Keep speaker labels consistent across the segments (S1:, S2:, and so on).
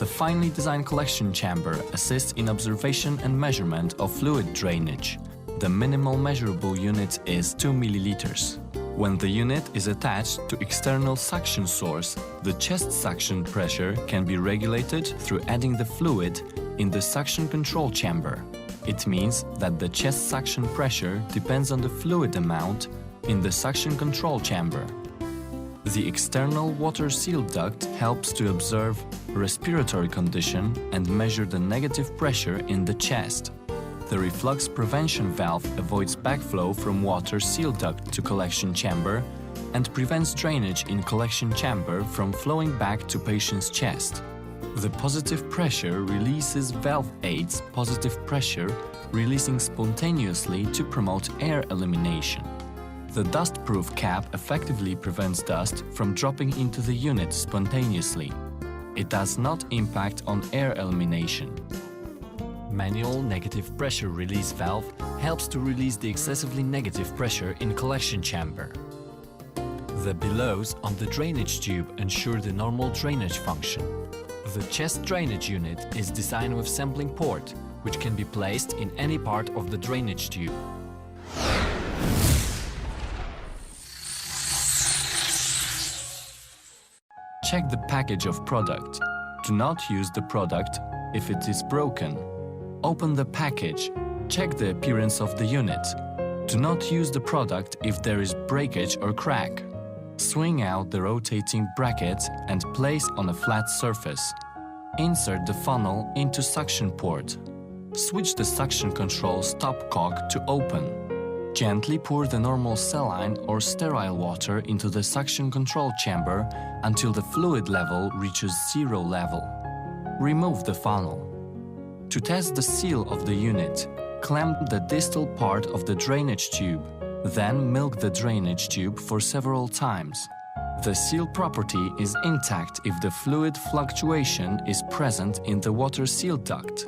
S1: finely designed collection chamber assists in observation and measurement of fluid drainage. The minimal measurable unit is 2 milliliters. When the unit is attached to external suction source, the chest suction pressure can be regulated through adding the fluid in the suction control chamber. It means that the chest suction pressure depends on the fluid amount in the suction control chamber. The external water seal duct helps to observe respiratory condition and measure the negative pressure in the chest. The reflux prevention valve avoids backflow from water seal duct to collection chamber and prevents drainage in collection chamber from flowing back to patient's chest. The positive pressure releases valve aids positive pressure, releasing spontaneously to promote air elimination. The dust-proof cap effectively prevents dust from dropping into the unit spontaneously. It does not impact on air elimination. Manual negative pressure release valve helps to release the excessively negative pressure in collection chamber. The bellows on the drainage tube ensure the normal drainage function. The chest drainage unit is designed with sampling port, which can be placed in any part of the drainage tube. Check the package of product. Do not use the product if it is broken. Open the package. Check the appearance of the unit. Do not use the product if there is breakage or crack. Swing out the rotating bracket and place on a flat surface. Insert the funnel into suction port. Switch the suction control stopcock to open. Gently pour the normal saline or sterile water into the suction control chamber until the fluid level reaches 0 level. Remove the funnel. To test the seal of the unit, clamp the distal part of the drainage tube, then milk the drainage tube for several times. The seal property is intact if the fluid fluctuation is present in the water seal duct.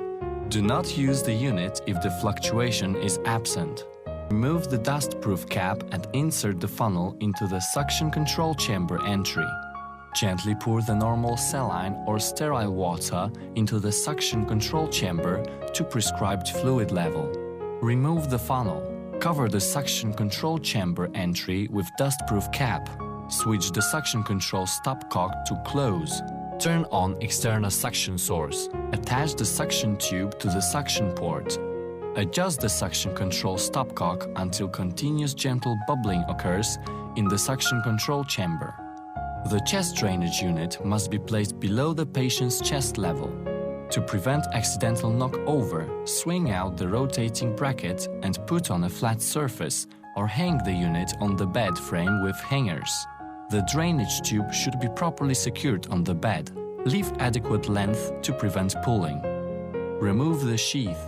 S1: Do not use the unit if the fluctuation is absent. Remove the dust-proof cap and insert the funnel into the suction control chamber entry. Gently pour the normal saline or sterile water into the suction control chamber to prescribed fluid level. Remove the funnel. Cover the suction control chamber entry with dust-proof cap. Switch the suction control stopcock to close. Turn on external suction source. Attach the suction tube to the suction port. Adjust the suction control stopcock until continuous gentle bubbling occurs in the suction control chamber. The chest drainage unit must be placed below the patient's chest level. To prevent accidental knockover, swing out the rotating bracket and put on a flat surface or hang the unit on the bed frame with hangers. The drainage tube should be properly secured on the bed. Leave adequate length to prevent pulling. Remove the sheath.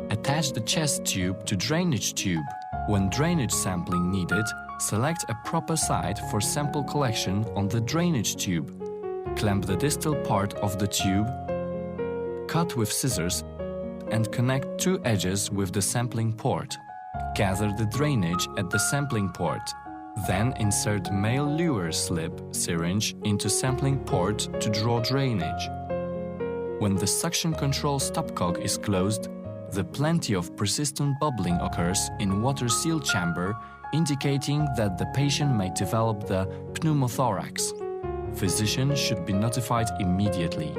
S1: Attach the chest tube to drainage tube. When drainage sampling needed, select a proper site for sample collection on the drainage tube. Clamp the distal part of the tube, cut with scissors, and connect 2 edges with the sampling port. Gather the drainage at the sampling port. Then insert male lure slip syringe into sampling port to draw drainage. When the suction control stopcock is closed, the plenty of persistent bubbling occurs in water seal chamber, indicating that the patient may develop the pneumothorax. Physician should be notified immediately.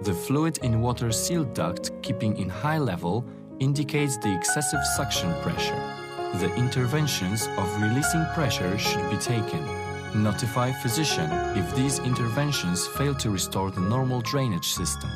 S1: The fluid in water seal duct keeping in high level indicates the excessive suction pressure. The interventions of releasing pressure should be taken. Notify physician if these interventions fail to restore the normal drainage system.